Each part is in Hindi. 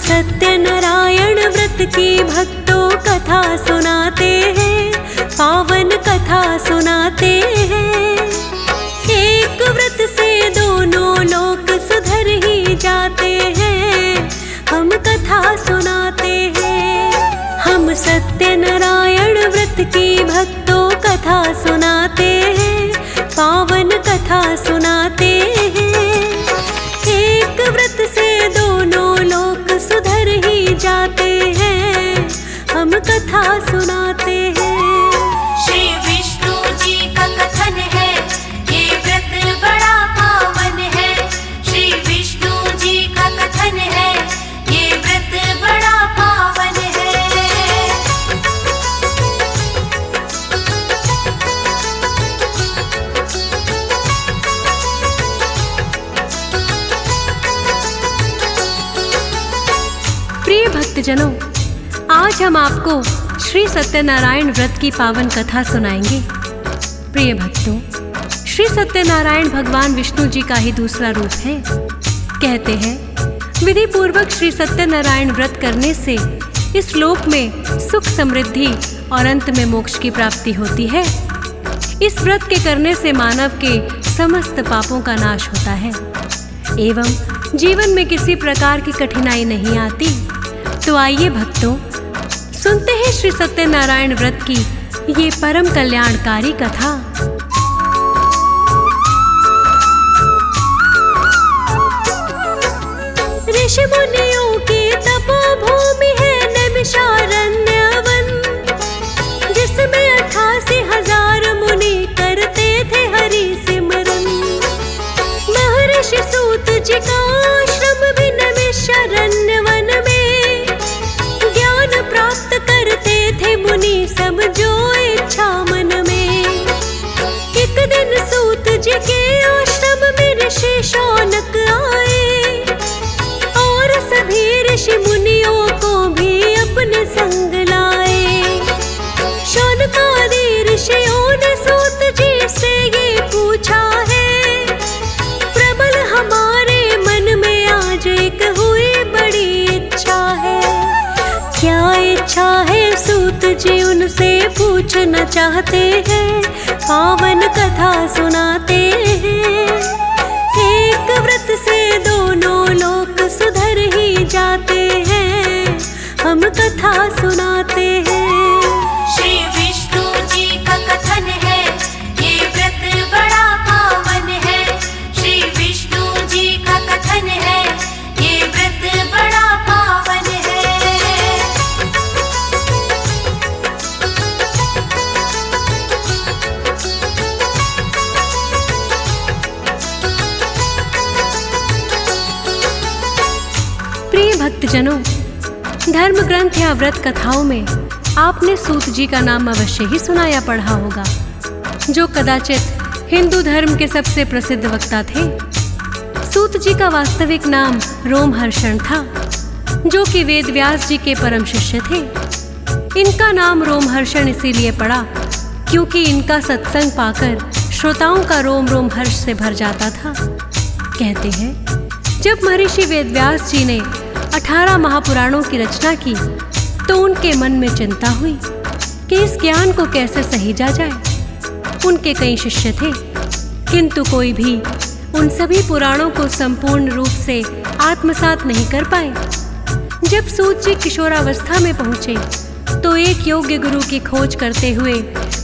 सत्यनारायण व्रत की भक्तों कथा सुनाते हैं, पावन कथा सुनाते हैं। एक व्रत से दोनों लोक सुधर ही जाते हैं, हम कथा सुनाते हैं। हम सत्यनारायण व्रत की भक्तों कथा सुनाते हैं, पावन कथा सुनाते हैं। एक व्रत से दोनों लोक सुधर ही जाते हैं, हम कथा सुनाते हैं। श्री विष्णु जी का कथन है, ये व्रत बड़ा पावन है। श्री विष्णु जी का कथन है, ये व्रत बड़ा पावन है। प्रिय भक्तजनों, आज हम आपको श्री सत्यनारायण व्रत की पावन कथा सुनाएंगे। प्रिय भक्तों, श्री सत्यनारायण भगवान विष्णु जी का ही दूसरा रूप है। कहते हैं विधि पूर्वक श्री सत्यनारायण व्रत करने से इस लोक में सुख समृद्धि और अंत में मोक्ष की प्राप्ति होती है। इस व्रत के करने से मानव के समस्त पापों का नाश होता है एवं जीवन में किसी प्रकार की कठिनाई नहीं आती। तो आइए भक्तों, सुनते हैं श्री सत्यनारायण व्रत की ये परम कल्याणकारी कथा। ऋषि मुनियों की तपोभूमि है नैमिषारण्य वन, जिसमें 88,000 मुनि करते थे हरि सिमरन। महर्षि सूत जी का आश्रम भी नैमिषारण्य वन में, प्राप्त करते थे मुनि सब जो इच्छा मन में। एक दिन सूत जी के आश्रम में ऋषि शौनक आए और सभी ऋषि मुनियों को भी अपने संग लाए। शौनकादि ऋषियों ने सूत जी से ये पूछा है, प्रबल हमारे मन में आज एक हुई बड़ी इच्छा है। क्या इच्छा है सूत जी उनसे पूछना चाहते हैं, पावन कथा सुनाते हैं। एक व्रत से दोनों लोक सुधर ही जाते हैं, हम कथा सुनाते हैं। श्री विष्णु जी का कथन है, ये व्रत बड़ा पावन है। श्री विष्णु जी का कथन है, ये व्रत बड़ा पावन है। प्रिय भक्तजनों, धर्म ग्रंथ या व्रत कथाओं में आपने सूत जी का नाम अवश्य ही सुना या पढ़ा होगा, जो कदाचित हिंदू धर्म के सबसे प्रसिद्ध वक्ता थे। सूत जी का वास्तविक नाम रोमहर्षण था, जो कि वेद व्यास जी के परम शिष्य थे। इनका नाम रोमहर्षण इसीलिए पड़ा क्योंकि इनका सत्संग पाकर श्रोताओं का रोम रोम हर्ष से भर जाता था। कहते हैं जब महर्षि वेद व्यास जी ने 18 महापुराणों की रचना की तो उनके मन में चिंता हुई कि इस ज्ञान को कैसे सहेजा जाए। उनके कई शिष्य थे, किंतु कोई भी उन सभी पुराणों को संपूर्ण रूप से आत्मसात नहीं कर पाए। जब सूत जी किशोरावस्था में पहुंचे तो एक योग्य गुरु की खोज करते हुए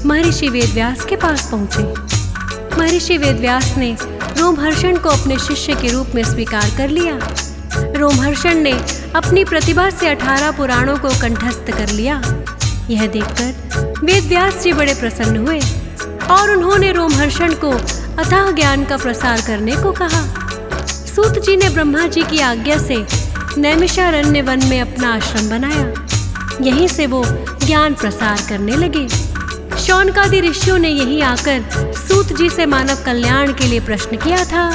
महर्षि वेदव्यास के पास पहुंचे। महर्षि वेदव्यास ने रोमहर्षण को अपने शिष्य के रूप में स्वीकार कर लिया। रोमहर्षण ने अपनी प्रतिभा से 18 पुराणों को कंठस्थ कर लिया। यह देखकर वेदव्यास जी बड़े प्रसन्न हुए और उन्होंने रोमहर्षण को अथाह ज्ञान का प्रसार करने को कहा। सूत जी ने ब्रह्मा जी की आज्ञा से नैमिषारण्य वन में अपना आश्रम बनाया। यहीं से वो ज्ञान प्रसार करने लगे। शौनकादि ऋषियों ने यहीं आकर सूत जी से मानव कल्याण के लिए प्रश्न किया था।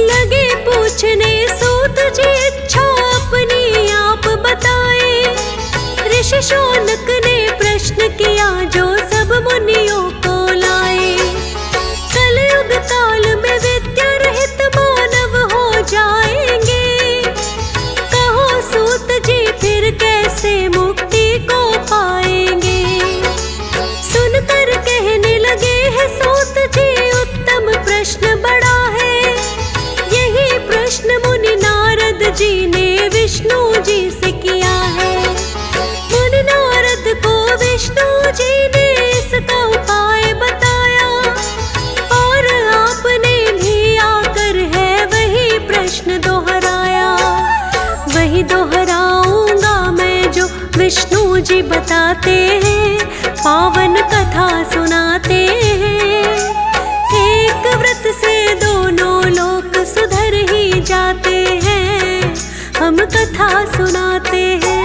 लगे पूछने सूत जी इच्छा अपनी आप बताए। ऋषि शौनक ने प्रश्न किया जो सब मुनियों को लाए। कलयुग काल में विष्णु जी ने इसका उपाय बताया, और आपने भी आकर है वही प्रश्न दोहराया। वही दोहराऊंगा मैं जो विष्णु जी बताते हैं, पावन कथा सुनाते हैं। एक व्रत से दोनों लोक सुधर ही जाते हैं, हम कथा सुनाते हैं।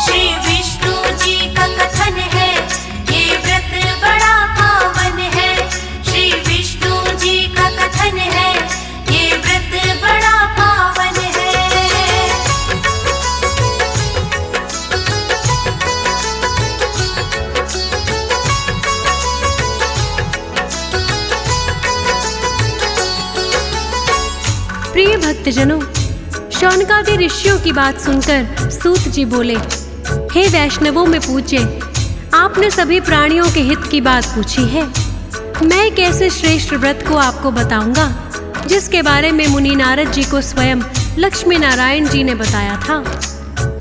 श्री विष्णु जी का कथन है, ये व्रत बड़ा पावन है। श्री विष्णु जी का कथन है, ये व्रत बड़ा पावन है। प्रिय भक्तजनों, शौनकादि ऋषियों की बात सुनकर सूत जी बोले, हे वैष्णवों में पूज्य, आपने सभी प्राणियों के हित की बात पूछी है। मैं एक ऐसे श्रेष्ठ व्रत को आपको बताऊंगा जिसके बारे में मुनि नारद जी को स्वयं लक्ष्मी नारायण जी ने बताया था।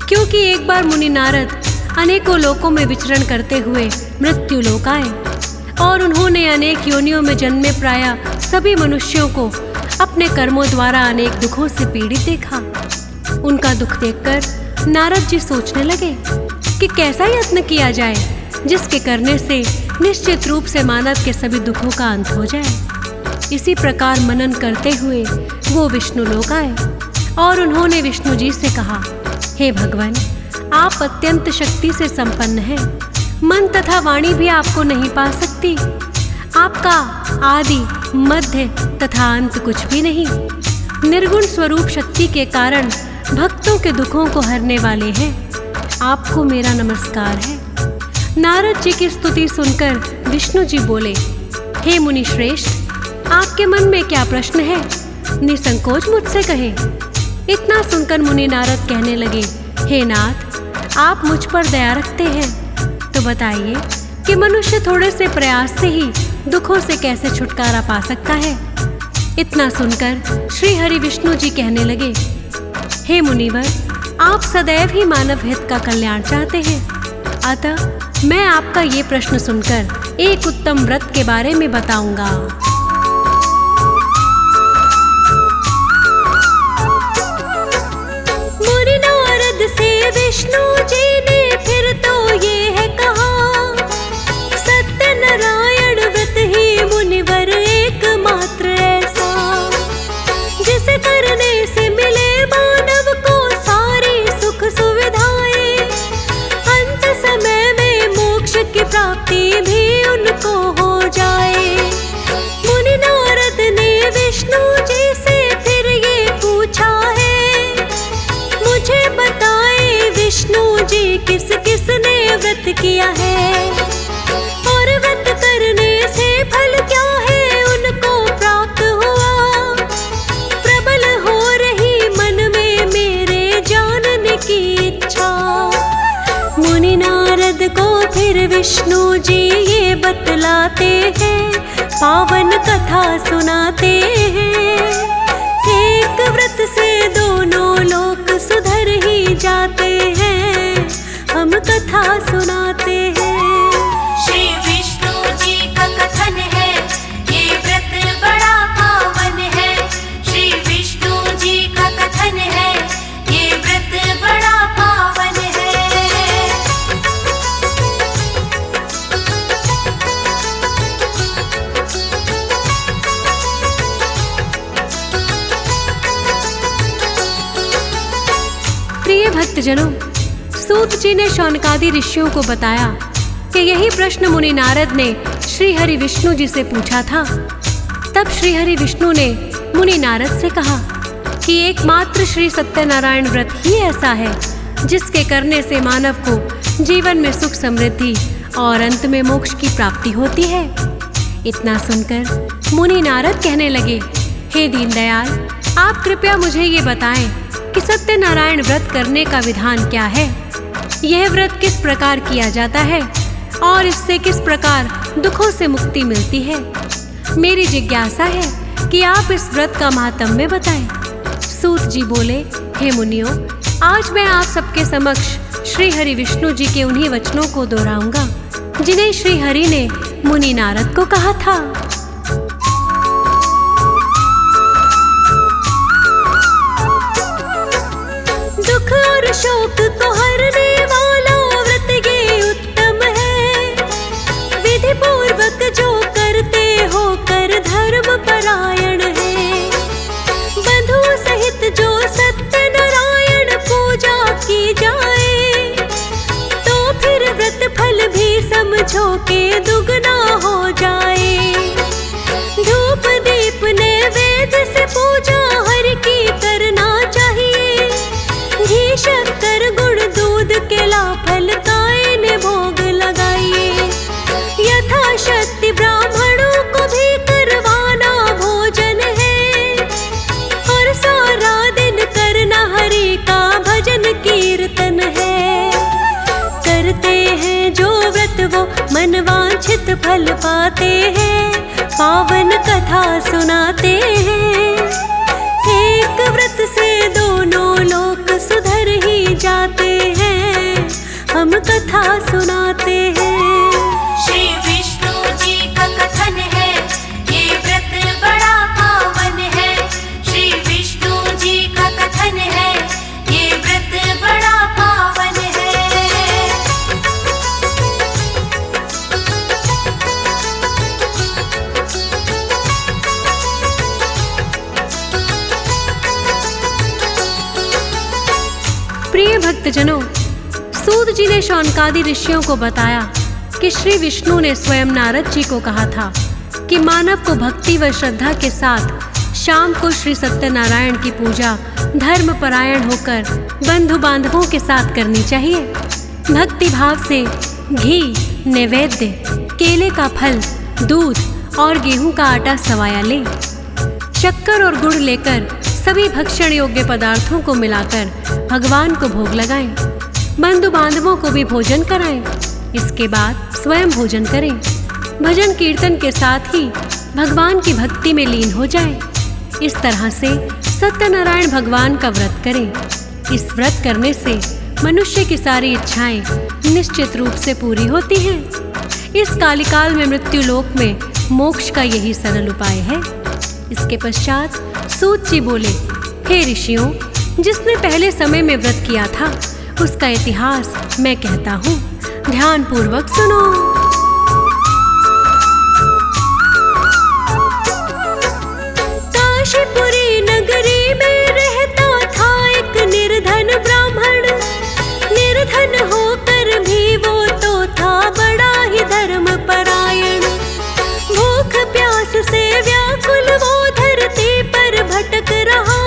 क्योंकि एक बार मुनि नारद अनेकों लोकों में विचरण करते हुए मृत्यु लोक आए, और उन्होंने अनेक योनियों में जन्मे प्रायः सभी मनुष्यों को अपने कर्मों द्वारा अनेक दुखों से पीड़ित देखा। उनका दुख देखकर नारद जी सोचने लगे कि कैसा यत्न किया जाए जिसके करने से निश्चित रूप से मानव के सभी दुखों का अंत हो जाए। इसी प्रकार मनन करते हुए वो विष्णु लोक आए, और उन्होंने विष्णु जी से कहा, हे भगवान, आप अत्यंत शक्ति से संपन्न हैं, मन तथा वाणी भी आपको नहीं पा सकती। आपका आदि मध्य तथा अंत कुछ भी नहीं। निर्गुण स्वरूप शक्ति के कारण भक्तों के दुखों को हरने वाले हैं। आपको मेरा नमस्कार है। नारद जी की स्तुति सुनकर विष्णु जी बोले, हे मुनि श्रेष्ठ, आपके मन में क्या प्रश्न है? निसंकोच मुझसे कहे। इतना सुनकर मुनि नारद कहने लगे, हे नाथ, आप मुझ पर दया रखते हैं, तो बताइए कि मनुष्य थोड़े से प्रयास से ही दुखों से कैसे छुटकारा पा सकता है। इतना सुनकर श्री हरि विष्णु जी कहने लगे, हे मुनिवर, आप सदैव ही मानव हित का कल्याण चाहते हैं, अतः मैं आपका ये प्रश्न सुनकर एक उत्तम व्रत के बारे में बताऊंगा। मुनि नारद से विष्णु जी ने फिर तो ये है कहा, सत्यनारायण व्रत ही मुनिवर एकमात्र ऐसा, जिसे करने से मिले मानव को सारी सुख सुविधाएं, अंत समय में मोक्ष की प्राप्ति भी उनको हो जाए। मुनि नारद ने विष्णु जी से फिर ये पूछा है, मुझे बताए विष्णु जी किस किस ने व्रत किया है, और व्रत करने से फल क्या है उनको प्राप्त हुआ। प्रबल हो रही मन में मेरे जानने की इच्छा। मुनि नारद को फिर विष्णु जी ये बतलाते हैं, पावन कथा सुनाते हैं। एक व्रत से दोनों लोक सुधर ही जाते हैं, हम कथा सुनाते हैं। श्री विष्णु जी का कथन है, ये व्रत बड़ा पावन है। श्री विष्णु जी का कथन है, ये व्रत बड़ा पावन है। प्रिय भक्तजनों, सूत जी ने शौनकादि ऋषियों को बताया कि यही प्रश्न मुनि नारद ने श्री हरि विष्णु जी से पूछा था। तब श्री हरि विष्णु ने मुनि नारद से कहा कि एकमात्र श्री सत्यनारायण व्रत ही ऐसा है जिसके करने से मानव को जीवन में सुख समृद्धि और अंत में मोक्ष की प्राप्ति होती है। इतना सुनकर मुनि नारद कहने लगे, हे दीनदयाल, आप कृपया मुझे ये बताएं कि सत्यनारायण व्रत करने का विधान क्या है। यह व्रत किस प्रकार किया जाता है और इससे किस प्रकार दुखों से मुक्ति मिलती है। मेरी जिज्ञासा है कि आप इस व्रत का महात्म्य बताएं। सूत जी बोले, हे मुनियों, आज मैं आप सबके समक्ष श्री हरि विष्णु जी के उन्हीं वचनों को दोहराऊंगा जिन्हें श्री हरि ने मुनि नारद को कहा था। दुख और शोक को हरने वाला व्रत ये उत्तम है, विधि पूर्वक जो करते हो कर धर्म परायण है। बंधु सहित जो सत्यनारायण पूजा की जाए, तो फिर व्रत फल भी समझो के दुगना हो जाए। धूप दीप नैवेद्य से पूजा हर की करना चाहिए, घी शक्कर गुड़ दूध केला फल काय ने भोग लगाइए। यथाशक्ति ब्राह्मणों को भी करवाना भोजन है, और सारा दिन करना हरि का भजन कीर्तन है। करते हैं जो व्रत वो मन वांछित फल पाते हैं, पावन कथा सुनाते हैं। एक व्रत से दोनों लोक सुधर ही जाते हैं, हम कथा सुनाते हैं। श्री विष्णु जी का कथन है, ये व्रत बड़ा पावन है। श्री विष्णु जी का कथन है, ये व्रत बड़ा पावन है। प्रिय भक्तजनों, सूत जी ने शौनकादि ऋषियों को बताया कि श्री विष्णु ने स्वयं नारद जी को कहा था कि मानव को भक्ति व श्रद्धा के साथ शाम को श्री सत्यनारायण की पूजा धर्म परायण होकर बंधु बांधवों के साथ करनी चाहिए। भक्ति भाव से घी, नैवेद्य, केले का फल, दूध और गेहूं का आटा सवाया ले। शक्कर और गुड़ लेकर सभी भक्षण योग्य पदार्थों को मिलाकर भगवान को भोग लगाएं। बंधु बांधवों को भी भोजन कराएं। इसके बाद स्वयं भोजन करें। भजन कीर्तन के साथ ही भगवान की भक्ति में लीन हो जाएं। इस तरह से सत्यनारायण भगवान का व्रत करें। इस व्रत करने से मनुष्य की सारी इच्छाएं निश्चित रूप से पूरी होती हैं। इस कालिकाल में मृत्यु लोक में मोक्ष का यही सरल उपाय है। इसके पश्चात सूत जी बोले, हे ऋषियों, जिसने पहले समय में व्रत किया था उसका इतिहास मैं कहता हूँ, ध्यान पूर्वक सुनो। काशीपुरी नगरी में रहता था एक निर्धन ब्राह्मण। निर्धन होकर भी वो तो था बड़ा ही धर्म परायण। भूख प्यास से व्याकुल वो धरती पर भटक रहा।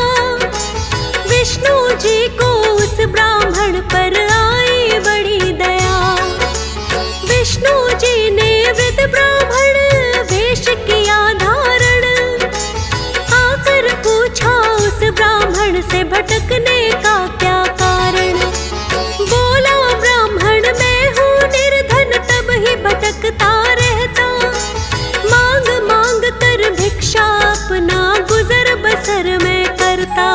विष्णु जी को उस ब्राह्मण पर आई बड़ी दया। विष्णु जी ने वृद्ध ब्राह्मण वेश किया धारण। आकर पूछा उस ब्राह्मण से भटकने का क्या कारण। बोला ब्राह्मण, मैं हूँ निर्धन तब ही भटकता रहता। मांग मांग कर भिक्षा अपना गुजर बसर में करता।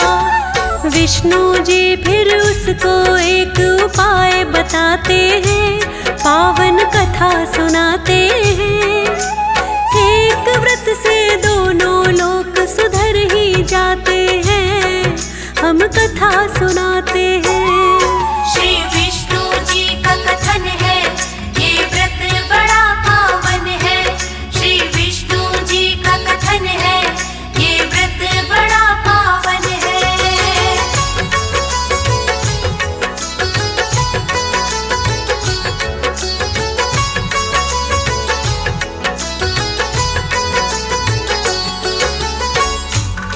विष्णु जी फिर उसको एक उपाय बताते हैं, पावन कथा सुनाते हैं। एक व्रत से दोनों लोक सुधर ही जाते हैं, हम कथा सुनाते हैं। श्री विष्णु जी का कथन है, ये व्रत बड़ा पावन है। श्री विष्णु जी का कथन है, ये व्रत बड़ा पावन है।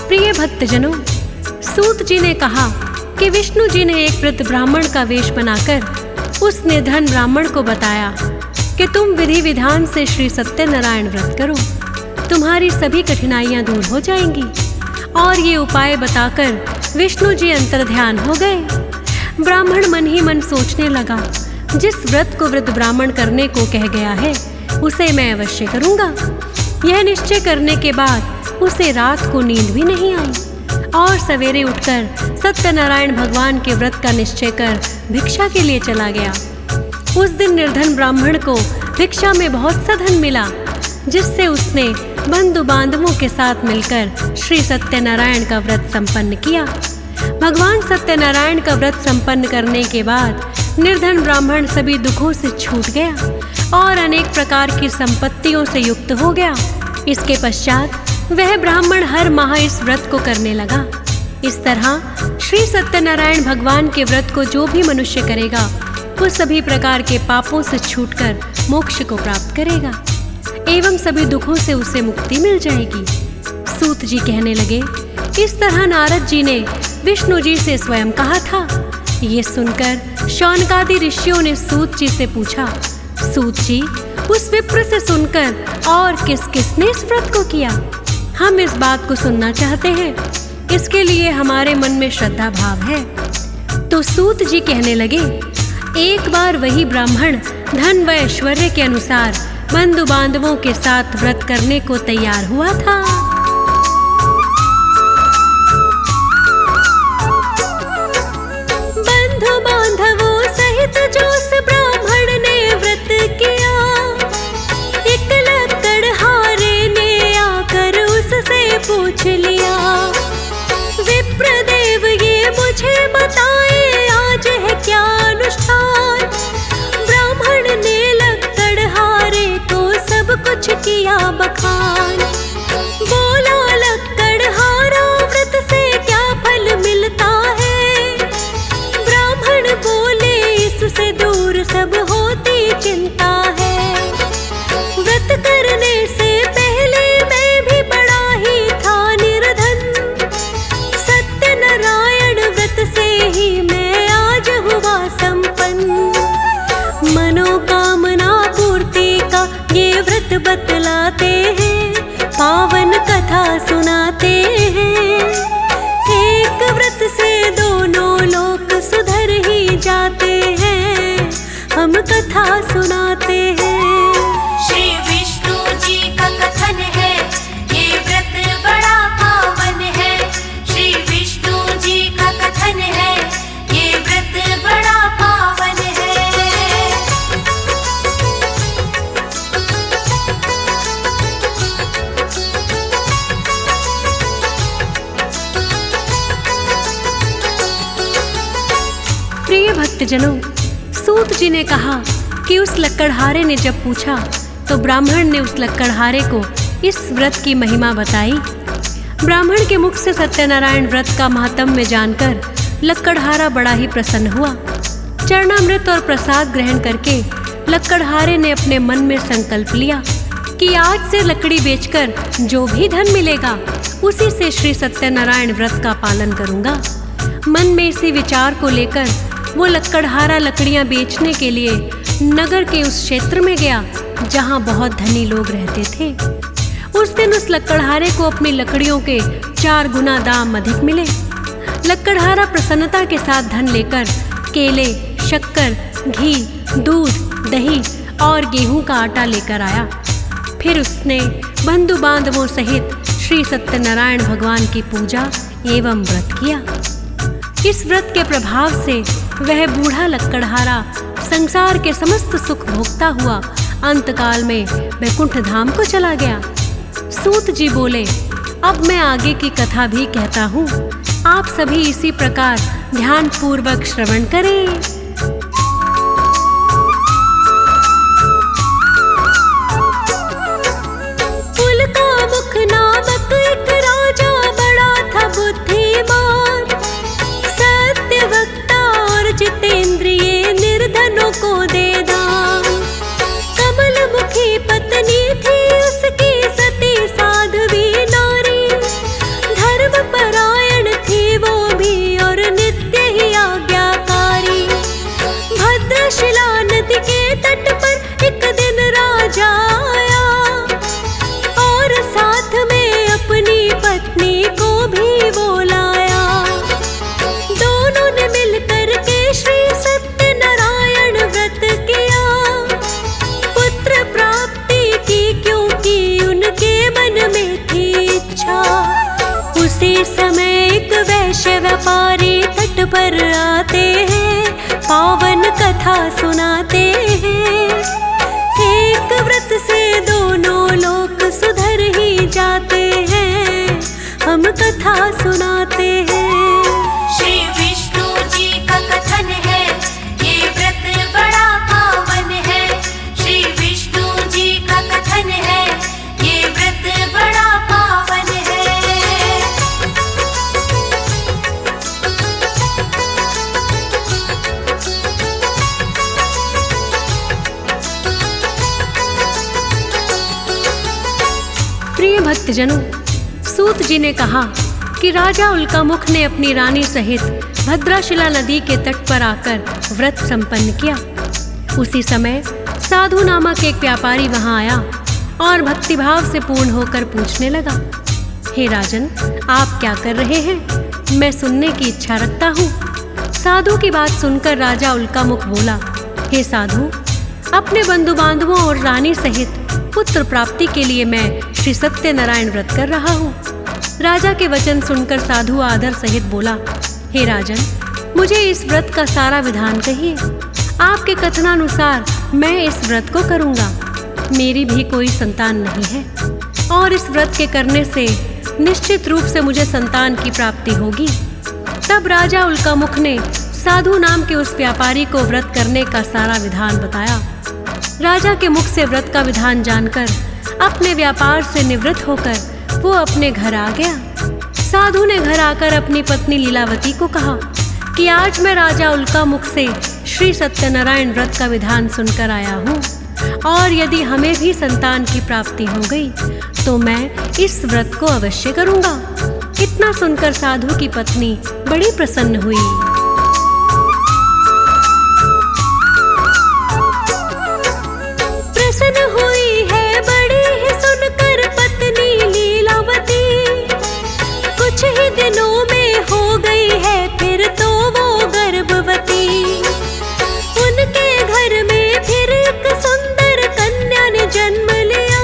प्रिय भक्तजनों, सूत जी ने कहा कि विष्णु जी ने एक वृद्ध ब्राह्मण का वेश बनाकर उस निर्धन ब्राह्मण को बताया कि तुम विधि विधान से श्री सत्यनारायण व्रत करो, तुम्हारी सभी कठिनाइयां दूर हो जाएंगी। और ये उपाय बताकर विष्णु जी अंतर्ध्यान हो गए। ब्राह्मण मन ही मन सोचने लगा, जिस व्रत को वृद्ध ब्राह्मण करने को कह गया है उसे मैं अवश्य करूंगा। यह निश्चय करने के बाद उसे रात को नींद भी नहीं आई और सवेरे उठकर सत्यनारायण भगवान के व्रत का निश्चय कर भिक्षा के लिए चला गया। उस दिन निर्धन ब्राह्मण को भिक्षा में बहुत सा धन मिला, जिससे उसने बंधु बांधवों के साथ मिलकर श्री सत्यनारायण का व्रत संपन्न किया। भगवान सत्यनारायण का व्रत संपन्न करने के बाद निर्धन ब्राह्मण सभी दुखों से छूट गया और अनेक प्रकार की संपत्तियों से युक्त हो गया। इसके पश्चात वह ब्राह्मण हर माह इस व्रत को करने लगा। इस तरह श्री सत्यनारायण भगवान के व्रत को जो भी मनुष्य करेगा वो सभी प्रकार के पापों से छूटकर मोक्ष को प्राप्त करेगा एवं सभी दुखों से उसे मुक्ति मिल जाएगी। सूत जी कहने लगे, इस तरह नारद जी ने विष्णु जी से स्वयं कहा था। ये सुनकर शौनकादि ऋषियों ने सूत जी से पूछा, सूत जी, उस विप्र से सुनकर और किस किसने इस व्रत को किया? हम इस बात को सुनना चाहते हैं, इसके लिए हमारे मन में श्रद्धा भाव है। तो सूत जी कहने लगे, एक बार वही ब्राह्मण धन व ऐश्वर्य के अनुसार बंधु बांधवों के साथ व्रत करने को तैयार हुआ था। बंधु बांधवों सहित जो उस ब्राह्मण ने व्रत किया, एक लकड़हारे ने आकर उससे पूछ लिया, विप्रदेव ये मुझे बताए आज है क्या अनुष्ठान? ब्राह्मण ने लकड़हारे को सब कुछ किया बखान। बोला, लकड़हारा व्रत से क्या फल मिलता है? ब्राह्मण बोले, इससे दूर सब होती चिंता है। व्रत करने से पहले मैं भी बड़ा ही था निर्धन, सत्यनारायण व्रत से ही मैं आज हुआ संपन्न। मनोकामना पूर्ति का ये व्रत बतलाते हैं, पावन कथा सुनाते हैं। एक व्रत से दोनों लोक सुधर ही जाते हैं, हम कथा सुनाते हैं। श्री विष्णु जी का कथन है, ये व्रत बड़ा पावन है। श्री विष्णु जी का कथन है, ये व्रत बड़ा पावन है। प्रिय भक्तजनों, सूत जी ने कहा कि उस लकड़हारे ने जब पूछा तो ब्राह्मण ने उस लकड़हारे को इस व्रत की महिमा बताई। ब्राह्मण के मुख से सत्यनारायण व्रत का महात्म्य जानकर लकड़हारा बड़ा ही प्रसन्न हुआ। चरणामृत और प्रसाद ग्रहण करके लकड़हारे ने अपने मन में संकल्प लिया कि आज से लकड़ी बेचकर जो भी धन मिलेगा उसी से श्री सत्यनारायण व्रत का पालन करूंगा। मन में इसी विचार को लेकर वो लकड़हारा लकड़ियां बेचने के लिए नगर के उस क्षेत्र में गया जहां बहुत धनी लोग रहते थे। उस दिन उस लकड़हारे को अपनी लकड़ियों के 4 गुना दाम अधिक मिले। लकड़हारा प्रसन्नता के साथ धन लेकर केले, शक्कर, घी, दूध, दही और गेहूं का आटा लेकर आया। फिर उसने बंधु बांधवों सहित श्री सत्यनारायण भगवान की पूजा एवं व्रत किया। इस व्रत के प्रभाव से वह बूढ़ा लकड़हारा संसार के समस्त सुख भोगता हुआ अंतकाल में वैकुंठ धाम को चला गया। सूत जी बोले, अब मैं आगे की कथा भी कहता हूँ, आप सभी इसी प्रकार ध्यान पूर्वक श्रवण करें। कुल का मुख नामक एक राजा बड़ा था बुद्धिमान, सत्य वक्ता और जितेंद्रिय निर्धनों को दे दान। कमल मुखी पत्नी थी उसकी सती साध्वी नारी, धर्म परायण थी वो भी और नित्य ही आज्ञाकारी। भक्तजनों, सूत जी ने कहा कि राजा उल्कामुख ने अपनी रानी सहित भद्राशिला नदी के तट पर आकर व्रत संपन्न किया। उसी समय साधु नामक एक व्यापारी वहां आया और भक्तिभाव से पूर्ण होकर पूछने लगा, हे राजन, आप क्या कर रहे हैं? मैं सुनने की इच्छा रखता हूँ। साधु की बात सुनकर राजा उल्कामुख बोला, हे साधु, अपने बंधु बांधवों और रानी सहित पुत्र प्राप्ति के लिए मैं श्री सत्यनारायण व्रत कर रहा हूँ। राजा के वचन सुनकर साधु आदर सहित बोला, हे राजन, मुझे इस व्रत का सारा विधान कहिए। आपके कथनानुसार मैं इस व्रत को करूँगा। मेरी भी कोई संतान नहीं है और इस व्रत के करने से निश्चित रूप से मुझे संतान की प्राप्ति होगी। तब राजा उल्कामुख ने साधु नाम के उस व्यापारी को व्रत करने का सारा विधान बताया। राजा के मुख से व्रत का विधान जानकर अपने व्यापार से निवृत्त होकर वो अपने घर आ गया। साधु ने घर आकर अपनी पत्नी लीलावती को कहा कि आज मैं राजा उल्कामुख से श्री सत्यनारायण व्रत का विधान सुनकर आया हूँ और यदि हमें भी संतान की प्राप्ति हो गई तो मैं इस व्रत को अवश्य करूँगा। इतना सुनकर साधु की पत्नी बड़ी प्रसन्न हुई। प्रसन्न हुई है बड़ी ही सुनकर पत्नी लीलावती। कुछ ही दिनों में हो गई है फिर तो वो गर्भवती। उनके घर में फिर एक सुंदर कन्या ने जन्म लिया।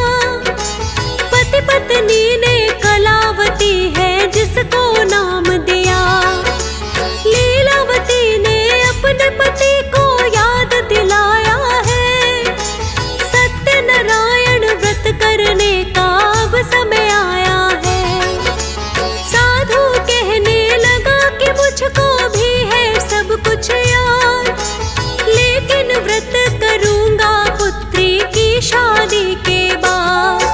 पति पत्नी ने कलावती है जिसको नाम दिया। लीलावती ने अपने पति को याद दिलाया है, सत्यनारायण व्रत करने का अब समय आया है। साधु कहने लगा कि मुझको भी है सब कुछ याद, लेकिन व्रत करूंगा पुत्री की शादी के बाद।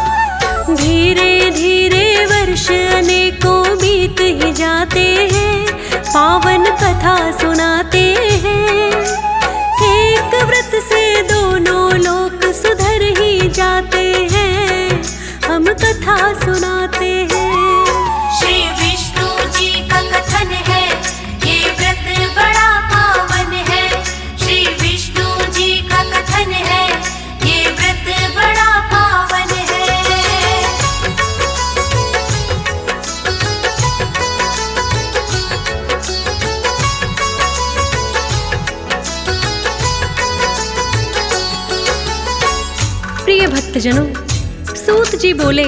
धीरे धीरे वर्ष अनेकों बीत ही जाते हैं, पावन कथा सुनाते हैं। एक व्रत से दोनों लोक सुधर ही जाते हैं, हम कथा सुनाते हैं। श्री विष्णु जी का कथन है, ये व्रत बड़ा पावन है। श्री विष्णु जी का कथन है, ये व्रत बड़ा पावन है। प्रिय भक्तजनों, सूत जी बोले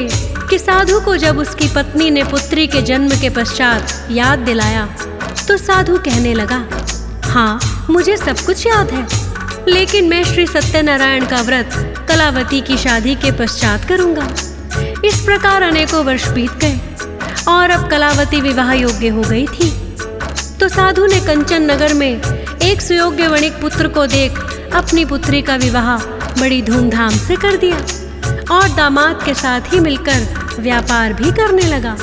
कि साधु को जब उसकी पत्नी ने पुत्री के जन्म के पश्चात याद दिलाया तो साधु कहने लगा, हाँ, मुझे सब कुछ याद है, लेकिन मैं श्री सत्यनारायण का व्रत कलावती की शादी के पश्चात करूंगा। इस प्रकार अनेकों वर्ष बीत गए और अब कलावती विवाह योग्य हो गई थी। तो साधु ने कंचन नगर में एक सुयोग्य वणिक पुत्र को देख अपनी पुत्री का विवाह बड़ी धूमधाम से कर दिया और दामाद के साथ ही मिलकर व्यापार भी करने लगा।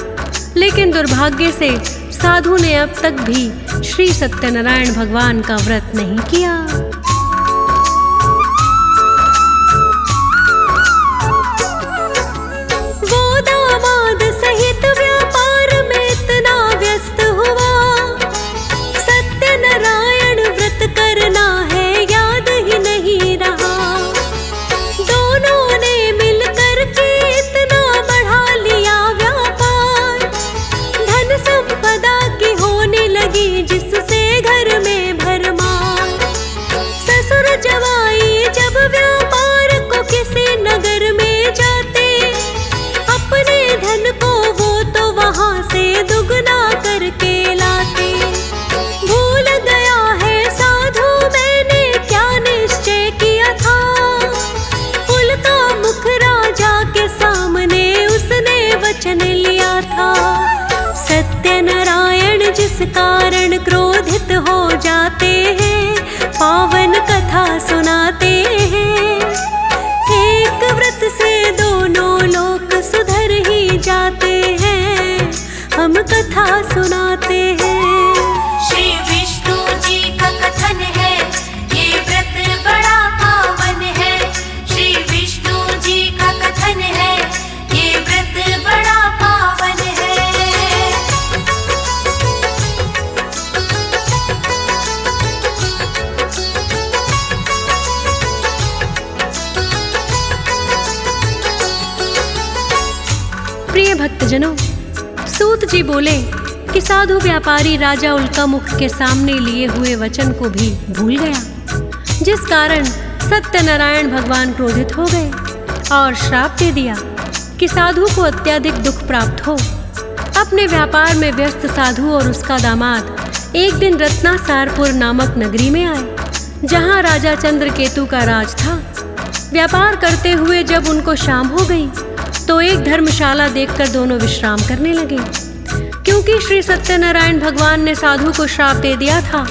लेकिन दुर्भाग्य से साधु ने अब तक भी श्री सत्यनारायण भगवान का व्रत नहीं किया। वो दामाद सहित व्यापार में इतना व्यस्त हुआ, सत्यनारायण व्रत करना है याद ही नहीं रहा। दोनों ने मिलकर के इतना बढ़ा लिया व्यापार, धन संपदा की होने लगी जिससे घर में भरमार। प्रिय भक्तजनों, सूत जी बोले कि साधु व्यापारी राजा उल्कामुख के सामने लिए हुए वचन को भी भूल गया, जिस कारण सत्यनारायण भगवान क्रोधित हो गए और श्राप दे दिया कि साधु को अत्यधिक दुख प्राप्त हो। अपने व्यापार में व्यस्त साधु और उसका दामाद एक दिन रत्नासारपुर नामक नगरी में आए, जहां राजा चंद्रकेतु का राज था। व्यापार करते हुए जब उनको शाम हो गई तो एक धर्मशाला देखकर दोनों विश्राम करने लगे, क्योंकि श्री सत्यनारायण भगवान ने साधु को श्राप दे दिया था,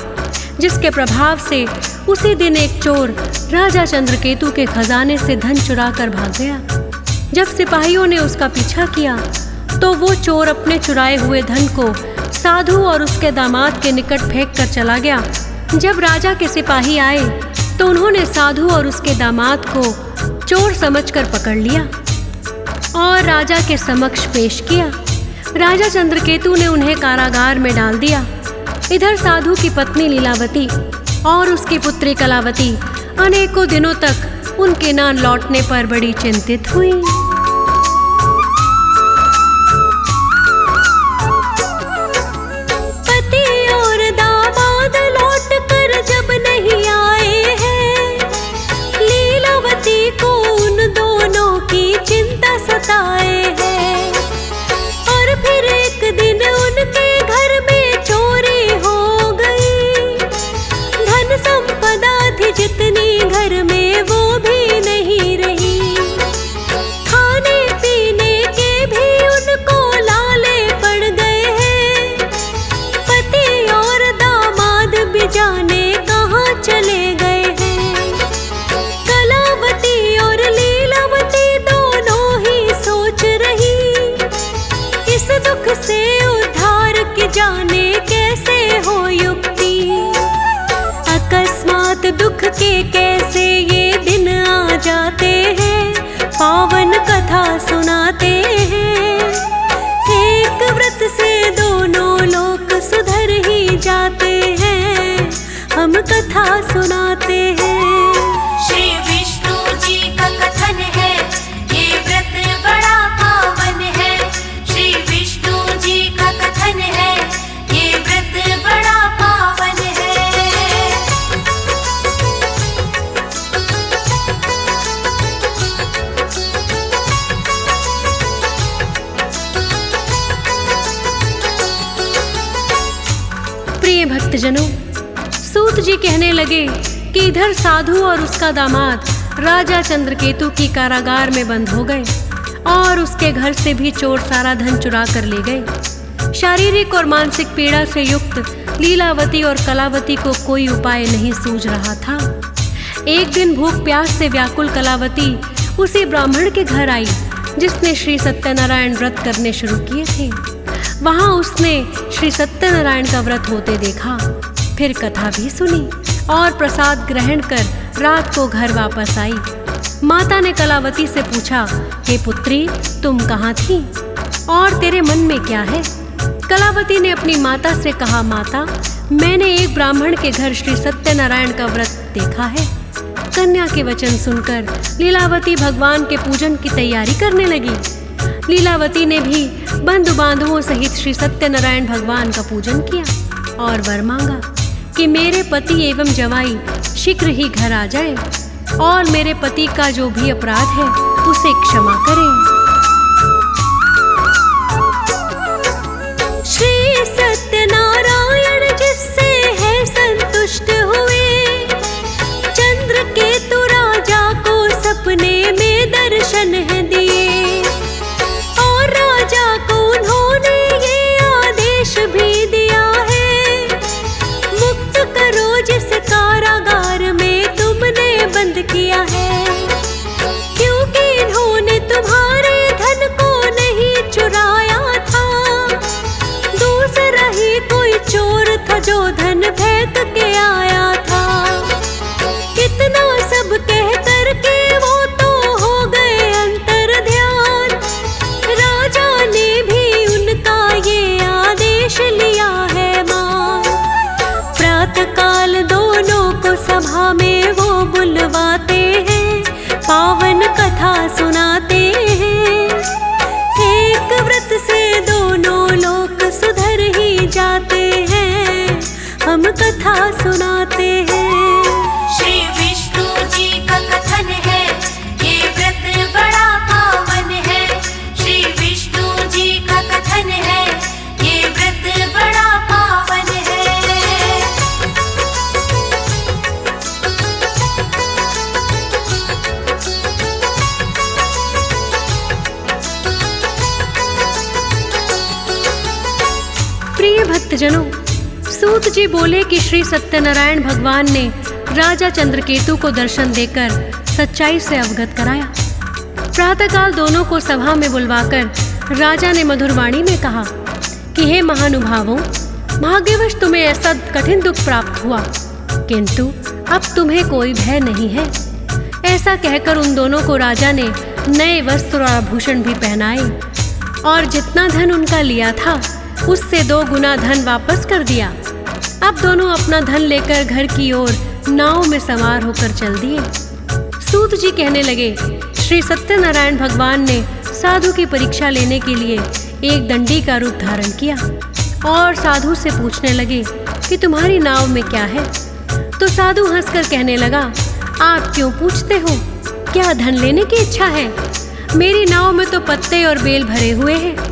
जिसके प्रभाव से उसी दिन एक चोर राजा चंद्रकेतु के खजाने से धन चुरा कर भाग गया। जब सिपाहियों ने उसका पीछा किया तो वो चोर अपने चुराए हुए धन को साधु और उसके दामाद के निकट फेंक कर चला गया। जब राजा के सिपाही आए तो उन्होंने साधु और उसके दामाद को चोर समझकर पकड़ लिया और राजा के समक्ष पेश किया। राजा चंद्रकेतु ने उन्हें कारागार में डाल दिया। इधर साधु की पत्नी लीलावती और उसकी पुत्री कलावती अनेकों दिनों तक उनके न लौटने पर बड़ी चिंतित हुई। पति और दामाद लौट कर जब नहीं आए हैं, लीलावती को उन दोनों की चिंता सताए है। और फिर एक दिन उनके घर में चोरी हो गई। धन संपदा थी जितनी घर में वो भी नहीं रही। खाने पीने के भी उनको लाले पड़ गए हैं। पति और दामाद भी जाने कहाँ चले गए हैं। कलावती और लीलावती दोनों ही सोच रही, इस दुख से उद्धार की जाने कैसे हो युक्ति। अकस्मात दुख के कैसे ये दिन आ जाते हैं, पावन कथा सुनाते हैं। एक व्रत से दोनों लोग सुधर ही जाते हैं, हम कथा सुनाते हैं। श्री विष्णु जी का कथन है, ये व्रत बड़ा पावन है। श्री विष्णु जी का कथन है, ये व्रत बड़ा पावन है। प्रिय भक्तजनों, सूत जी कहने लगे कि इधर साधु और उसका दामाद राजा चंद्रकेतु की कारागार में बंद हो गए और उसके घर से भी चोर सारा धन चुरा कर ले गए। शारीरिक और मानसिक पीड़ा से युक्त लीलावती और कलावती को कोई उपाय नहीं सूझ रहा था। एक दिन भूख प्यास से व्याकुल कलावती उसी ब्राह्मण के घर आई जिसने श्री सत्यनारायण व्रत करने शुरू किए थे। वहां उसने श्री सत्यनारायण का व्रत होते देखा, फिर कथा भी सुनी और प्रसाद ग्रहण कर रात को घर वापस आई। माता ने कलावती से पूछा, हे पुत्री, तुम कहाँ थी और तेरे मन में क्या है? कलावती ने अपनी माता से कहा, माता, मैंने एक ब्राह्मण के घर श्री सत्यनारायण का व्रत देखा है। कन्या के वचन सुनकर लीलावती भगवान के पूजन की तैयारी करने लगी। लीलावती ने भी बंधु बांधवों सहित श्री सत्यनारायण भगवान का पूजन किया और वर मांगा कि मेरे पति एवं जवाई शीघ्र ही घर आ जाए और मेरे पति का जो भी अपराध है उसे क्षमा करें। श्री सत्यनारायण जिससे है संतुष्ट हुए, चंद्रकेतु राजा को सपने में दर्शन है दिए और राजा को उन्होंने ये आदेश भी दिया है, मुक्त करो जिस कारागार में तुमने बंद किया है, क्योंकि इन्होंने तुम्हारे भक्तजनों, सूत जी बोले कि श्री सत्यनारायण भगवान ने राजा चंद्रकेतु को दर्शन देकर सच्चाई से अवगत कराया। प्रातःकाल दोनों को सभा में बुलवाकर राजा ने मधुर वाणी में कहा कि हे महानुभावों, भाग्यवश तुम्हें ऐसा कठिन दुख प्राप्त हुआ, किंतु अब तुम्हें कोई भय नहीं है। ऐसा कहकर उन दोनों को राजा ने नए वस्त्र और आभूषण भी पहनाए और जितना धन उनका लिया था उससे 2 गुना धन वापस कर दिया। अब दोनों अपना धन लेकर घर की ओर नाव में सवार होकर चल दिए। सूत जी कहने लगे, श्री सत्यनारायण भगवान ने साधु की परीक्षा लेने के लिए एक दंडी का रूप धारण किया और साधु से पूछने लगे कि तुम्हारी नाव में क्या है। तो साधु हंसकर कहने लगा, आप क्यों पूछते हो? क्या धन लेने की इच्छा है? मेरी नाव में तो पत्ते और बेल भरे हुए हैं।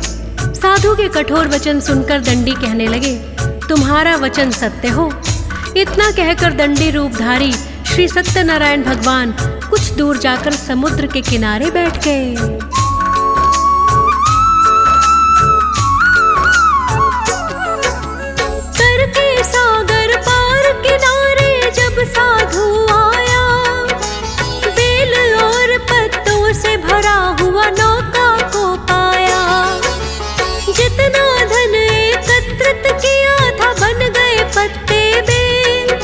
साधु के कठोर वचन सुनकर दंडी कहने लगे, तुम्हारा वचन सत्य हो। इतना कहकर दंडी रूपधारी श्री सत्यनारायण भगवान कुछ दूर जाकर समुद्र के किनारे बैठ गए। सागर पार किनारे जब साधु आया, बेल और पत्तों से भरा हुआ नौका को पाया। जितना धन एकत्रित किया था बन गए पत्ते बेल।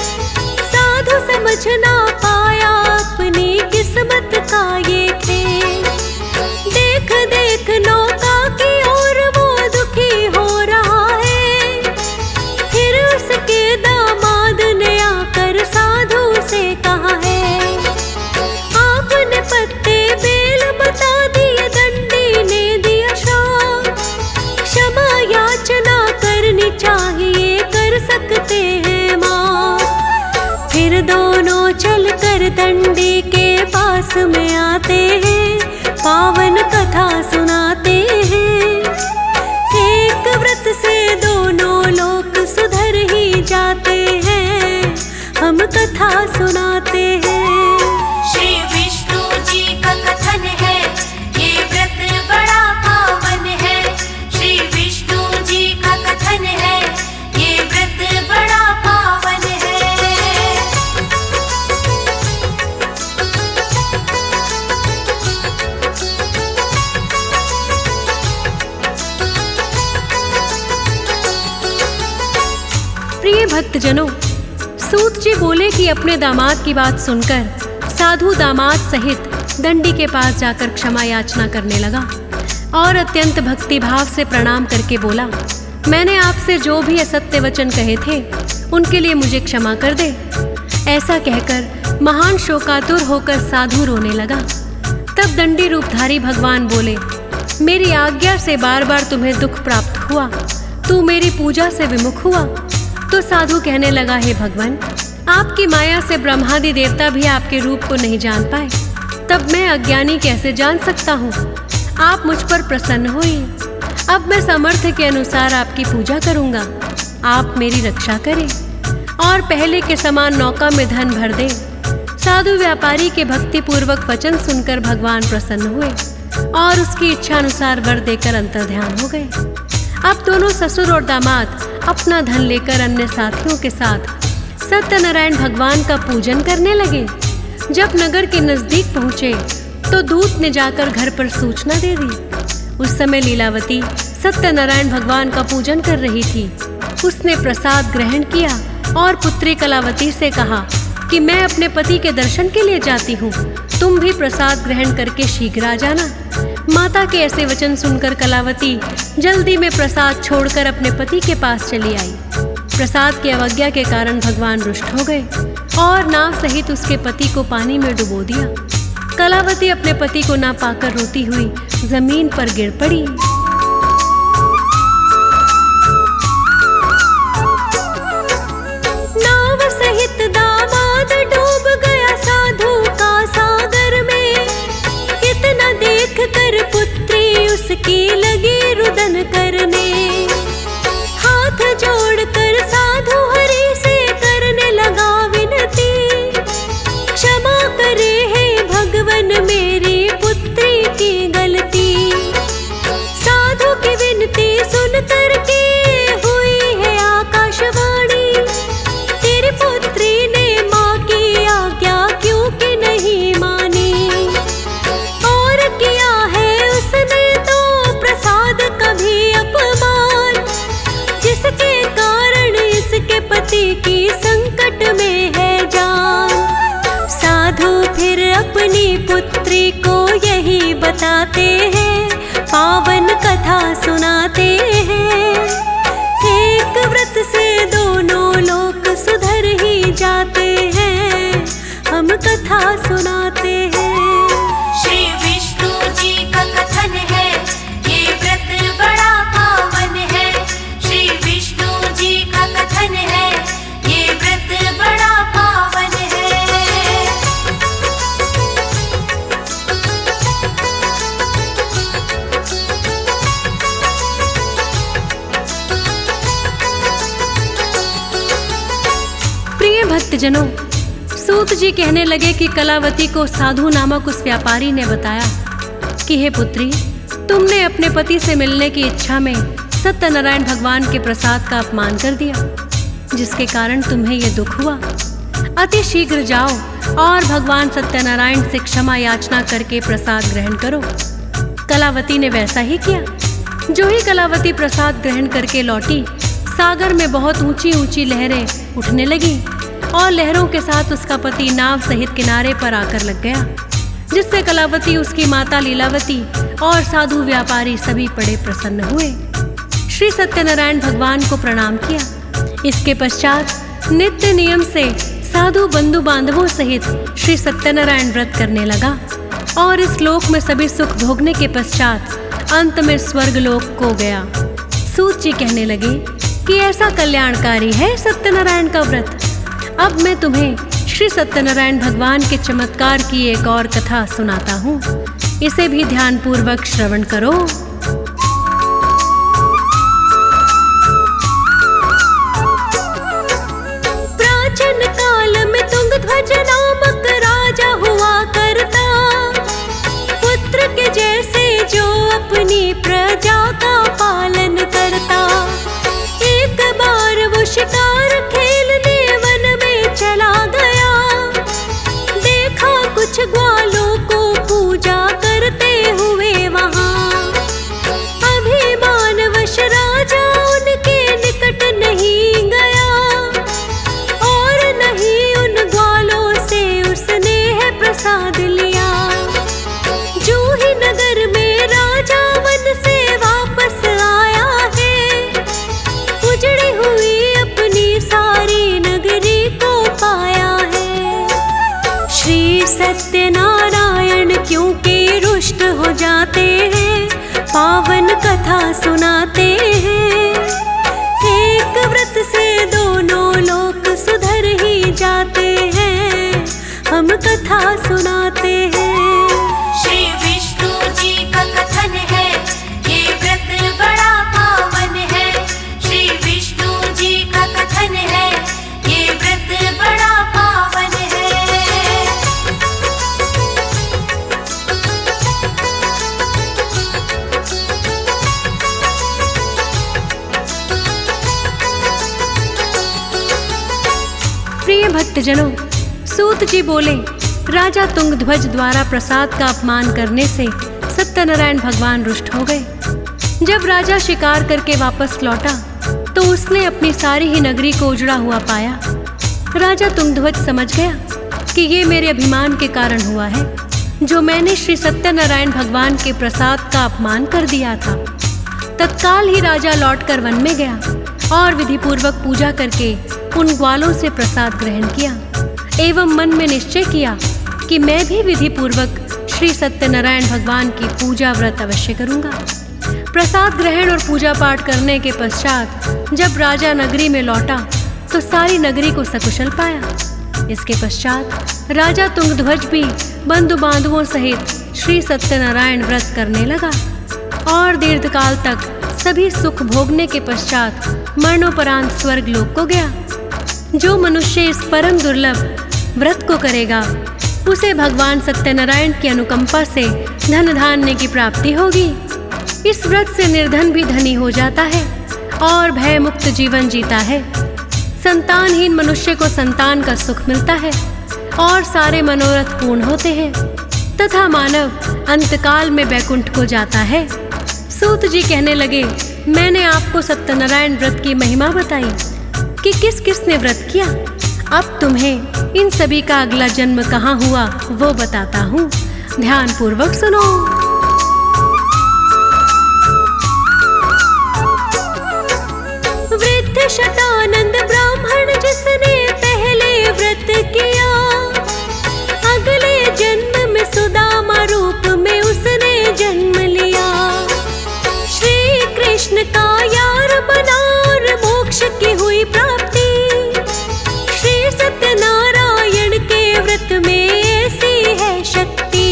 साधु समझ ना पाया अपनी किस्मत का ये खेल। देख देख नौका की ओर वो दुखी हो रहा है। उसके दामाद ने आकर साधु से कहा है, आपने पत्ते बेल बता दिए, दंडी ने दिया श्राप। क्षमा याचना करनी चाहिए, कर सकते हैं माफ। फिर दोनों चलकर दंडी के पास में आते हैं, पावन कथा सुनाते हैं। एक व्रत से दोनों लोग सुधर ही जाते हैं, हम कथा सुनाते हैं। श्री विष्णु जी का कथन है, ये व्रत बड़ा पावन है। श्री विष्णु जी का कथन है, ये व्रत बड़ा पावन है। प्रिय भक्तजनों, सूत जी बोले कि अपने दामाद की बात सुनकर साधु दामाद सहित दंडी के पास जाकर क्षमा याचना करने लगा और अत्यंत भक्ति भाव से प्रणाम करके बोला, मैंने आपसे जो भी असत्य वचन कहे थे उनके लिए मुझे क्षमा कर दे। ऐसा कहकर महान शोकातुर होकर साधु रोने लगा। तब दंडी रूपधारी भगवान बोले, मेरी आज्ञा से बार बार तुम्हें दुख प्राप्त हुआ, तू मेरी पूजा से विमुख हुआ। तो साधु कहने लगा, हे भगवान, आपकी माया से ब्रह्मादि देवता भी आपके रूप को नहीं जान पाए, तब मैं अज्ञानी कैसे जान सकता हूँ। आप मुझ पर प्रसन्न होइए। अब मैं सामर्थ्य के अनुसार आपकी पूजा करूँगा। आप मेरी रक्षा करें और पहले के समान नौका में धन भर दें। साधु व्यापारी के भक्ति पूर्वक वचन सुनकर भगवान प्रसन्न हुए और उसकी इच्छा अनुसार वर देकर अंतर्ध्यान हो गए। अब दोनों ससुर और दामाद अपना धन लेकर अन्य साथियों के साथ सत्यनारायण भगवान का पूजन करने लगे। जब नगर के नजदीक पहुंचे तो दूत ने जाकर घर पर सूचना दे दी। उस समय लीलावती सत्यनारायण भगवान का पूजन कर रही थी। उसने प्रसाद ग्रहण किया और पुत्री कलावती से कहा कि मैं अपने पति के दर्शन के लिए जाती हूँ, तुम भी प्रसाद ग्रहण करके शीघ्र आ जाना। माता के ऐसे वचन सुनकर कलावती जल्दी में प्रसाद छोड़कर अपने पति के पास चली आई। प्रसाद की अवज्ञा के कारण भगवान रुष्ट हो गए और नाव सहित उसके पति को पानी में डुबो दिया। कलावती अपने पति को ना पाकर रोती हुई जमीन पर गिर पड़ी। नाव सहित दामाद डूब गया साधु का सागर में। इतना देख कर पुत्री उसकी लगी रुदन करने। हाथ जोड़कर साधु हरि से करने लगा विनती, क्षमा करे हे भगवन मेरी पुत्री की गलती। बताते हैं, पावन कथा सुनाते हैं। एक व्रत से दोनों लोक सुधर ही जाते हैं, हम कथा सुनाते हैं। श्री विष्णु जी का कथन है, ये व्रत बड़ा पावन है। श्री विष्णु जी का कथन है, ये व्रत बड़ा पावन है। प्रिय भक्तजनों, सूत जी कहने लगे कि कलावती को साधु नामक उस व्यापारी ने बताया कि हे पुत्री, तुमने अपने पति से मिलने की इच्छा में सत्यनारायण भगवान के प्रसाद का अपमान कर दिया, जिसके कारण तुम्हें ये दुख हुआ। अति शीघ्र जाओ और भगवान सत्यनारायण से क्षमा याचना करके प्रसाद ग्रहण करो। कलावती ने वैसा ही किया। जो ही कलावती प्रसाद ग्रहण करके लौटी, सागर में बहुत ऊंची ऊंची लहरें उठने लगी और लहरों के साथ उसका पति नाव सहित किनारे पर आकर लग गया, जिससे कलावती, उसकी माता लीलावती और साधु व्यापारी सभी बड़े प्रसन्न हुए। श्री सत्यनारायण भगवान को प्रणाम किया। इसके पश्चात नित्य नियम से साधु बंधु बांधवों सहित श्री सत्यनारायण व्रत करने लगा और इस लोक में सभी सुख भोगने के पश्चात अंत में स्वर्ग लोक को गया। सूत जी कहने लगे कि ऐसा कल्याणकारी है सत्यनारायण का व्रत। अब मैं तुम्हें श्री सत्यनारायण भगवान के चमत्कार की एक और कथा सुनाता हूँ, इसे भी ध्यानपूर्वक श्रवण करो। प्राचीन काल में तुंगध्वज नामक राजा हुआ करता, पुत्र के जैसे जो अपनी प्रजा का पालन करता। एक बार वो शिकार खेलने वन में चला गया, देखा कुछ ग्वालों को पूजा करते हुए वहाँ। अभिमानवश राजा उनके निकट नहीं गया और नहीं उन ग्वालों से उसने है प्रसाद लिया। जो ही नगर में राजा वन से वापस आया है, उजड़ी हुई अपनी सारी नगरी को पाया है। श्री सत्यनारायण क्योंकि रुष्ट हो जाते हैं, पावन कथा सुनाते हैं। एक व्रत से दोनों लोक सुधर ही जाते हैं, हम कथा सुनाते हैं। श्री विष्णु जी का कथन है, ये व्रत बड़ा पावन है। श्री विष्णु जी का कथन है, ये व्रत बड़ा पावन है। प्रिय भक्तजनों, सूत जी बोले, राजा तुंगध्वज द्वारा प्रसाद का अपमान करने से सत्यनारायण भगवान रुष्ट हो गए। जब राजा शिकार करके वापस लौटा तो उसने अपनी सारी ही नगरी को उजड़ा हुआ पाया। राजा तुंगध्वज समझ गया कि ये मेरे अभिमान के कारण हुआ है, जो मैंने श्री सत्यनारायण भगवान के प्रसाद का अपमान कर दिया था। तत्काल ही राजा लौटकर वन में गया और विधिपूर्वक पूजा करके उन ग्वालों से प्रसाद ग्रहण किया एवं मन में निश्चय किया कि मैं भी विधिपूर्वक श्री सत्यनारायण भगवान की पूजा व्रत अवश्य करूंगा। प्रसाद ग्रहण और पूजा पाठ करने के पश्चात जब राजा नगरी में लौटा तो सारी नगरी को सकुशल पाया। इसके पश्चात राजा तुंगध्वज भी बंधु बांधवों सहित श्री सत्यनारायण व्रत करने लगा और दीर्घकाल तक सभी सुख भोगने के पश्चात मरणोपरांत स्वर्ग लोक को गया। जो मनुष्य इस परम दुर्लभ व्रत को करेगा, उसे भगवान सत्यनारायण की अनुकंपा से धन धान्य की प्राप्ति होगी। इस व्रत से निर्धन भी धनी हो जाता है और भय मुक्त जीवन जीता है। संतानहीन मनुष्य को संतान का सुख मिलता है और सारे मनोरथ पूर्ण होते हैं तथा मानव अंतकाल में बैकुंठ को जाता है। सूत जी कहने लगे, मैंने आपको सत्यनारायण व्रत की महिमा बताई कि किस किस ने व्रत किया। अब तुम्हें इन सभी का अगला जन्म कहाँ हुआ वो बताता हूँ, ध्यान पूर्वक सुनो। शतानंद ब्राह्मण जिसने पहले व्रत किया, अगले जन्म में सुदामा रूप में उसने जन्म लिया। श्री कृष्ण का यार बना और मोक्ष की हुई प्राप्ति। श्री सत्यनारायण के व्रत में ऐसी है शक्ति।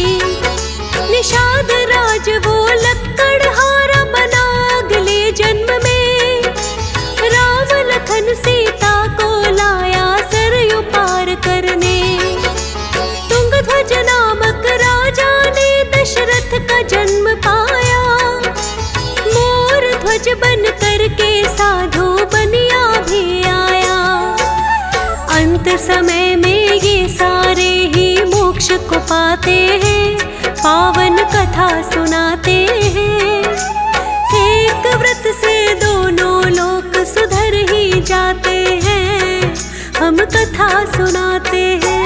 निषाद राज वो लक्कड़हारा बना अगले जन्म में। राम लखन सीता को लाया सरयू पार करने। तुंगध्वज नामक राजा ने दशरथ का जन्म पाया। मोर ध्वज बन करके साधु बनिया भी आया। अंत समय में ये सारे ही मोक्ष को पाते हैं, पावन कथा सुनाते हैं। एक व्रत से दोनों लोक सुधर ही जाते हैं, हम कथा सुनाते हैं।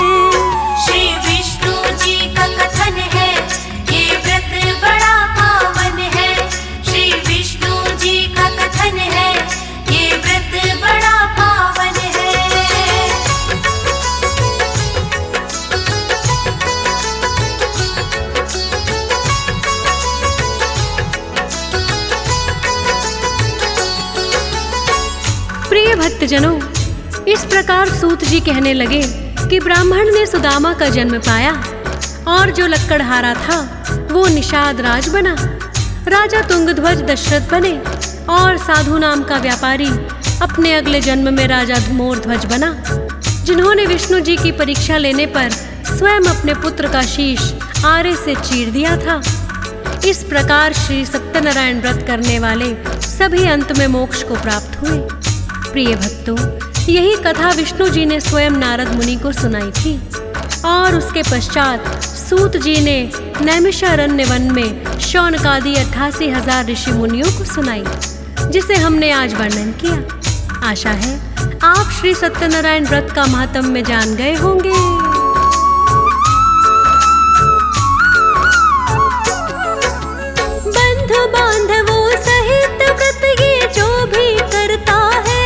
श्री विष्णु जी का कथन है, ये व्रत बड़ा पावन है। श्री विष्णु जी का कथन है, ये व्रत बड़ा पावन है। प्रिय भक्तजनों, इस प्रकार सूत जी कहने लगे कि ब्राह्मण ने सुदामा का जन्म पाया और जो लक्कड़हारा था वो निषाद राज बना। राजा तुंगध्वज दशरथ बने और साधु नाम का व्यापारी अपने अगले जन्म में राजा मोरध्वज बना, जिन्होंने विष्णु जी की परीक्षा लेने पर स्वयं अपने पुत्र का शीश आरे से चीर दिया था। इस प्रकार श्री सत्यनारायण व्रत करने वाले सभी अंत में मोक्ष को प्राप्त हुए। प्रिय भक्तों, यही कथा विष्णु जी ने स्वयं नारद मुनि को सुनाई थी और उसके पश्चात सूत जी ने नैमिषारण्य वन में शौनकादि 88,000 ऋषि मुनियों को सुनाई, जिसे हमने आज वर्णन किया। आशा है आप श्री सत्यनारायण व्रत का महात्म्य जान गए होंगे। बंधु बांधवों सहित व्रत ये जो भी करता है,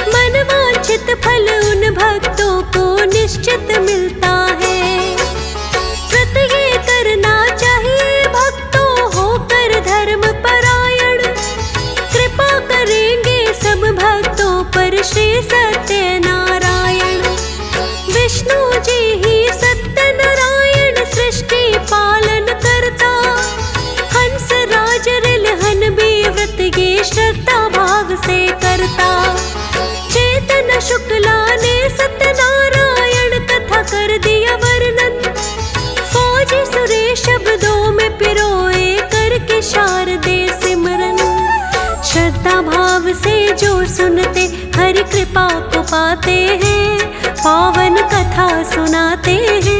मनवांछित फल उन भक्तों को निश्चित मिलता है। व्रत ये करना चाहिए भक्तों होकर धर्म परायण। कृपा करेंगे सब भक्तों पर श्री सत्यनारायण। विष्णु जी ही सत्यनारायण सृष्टि पालन करता। हंस राज रिलहन भी व्रत ये श्रद्धा भाव से करता। चेतन शुक्ला ने सत्यनारायण कथा कर दिया वर्णन। फौजी सुरेश शब्दों में पिरोए करके शारदे सिमरन। श्रद्धा भाव से जो सुनते हरि कृपा को पाते हैं, पावन कथा सुनाते हैं।